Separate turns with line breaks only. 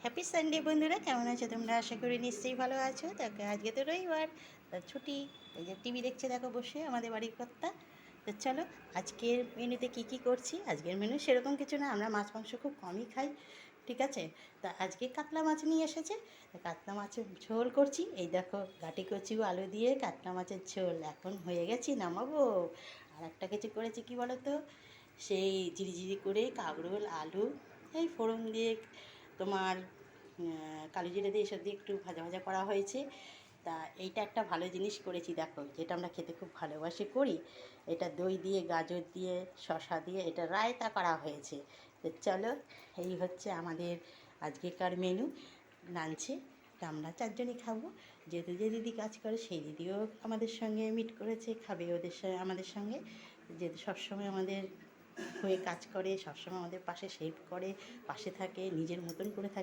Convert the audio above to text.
Happy Sunday বন্ধুরা, কেমন আছো তোমরা? আশা করি নিশ্চয়ই ভালো আছো। তাকে আজকে তো রবিবার, তা ছুটি। এই যে টিভি দেখছে দেখো বসে আমাদের বাড়ির কর্তা। তো চলো আজকের মেনুতে কি কি করছি। আজকের মেনু সেরকম কিছু না, আমরা মাছ মাংস খুব কমই খাই, ঠিক আছে। তা আজকে কাতলা মাছ নিয়ে এসেছে, তা কাতলা মাছের ঝোল করছি। এই দেখো গাটি কচু আলু দিয়ে কাতলা মাছের ঝোল এখন হয়ে গেছি, নামাবো। আর একটা কিছু করেছি কি বলো তো, সেই জিরি করে কাবরোল আলু এই ফোড়ন দিয়ে তোমার কালো জিরে দিয়ে এসব দিয়ে একটু ভাজা ভাজা করা হয়েছে। তা এইটা একটা ভালো জিনিস করেছি দেখো, যেটা আমরা খেতে খুব ভালোবাসি করি। এটা দই দিয়ে গাজর দিয়ে শসা দিয়ে এটা রায়তা করা হয়েছে। তো চলো, এই হচ্ছে আমাদের আজকেকার মেনু লাঞ্চে। তা আমরা চারজনই খাবো। যেহেতু যে দিদি কাজ করে সেই দিদিও আমাদের সঙ্গে মিট করেছে, খাবে ওদের সঙ্গে আমাদের সঙ্গে। যেহেতু সবসময় আমাদের হয়ে কাজ করে, সবসময় আমাদের পাশে হেল্প করে, পাশে থাকে, নিজের মতন করে থাকে।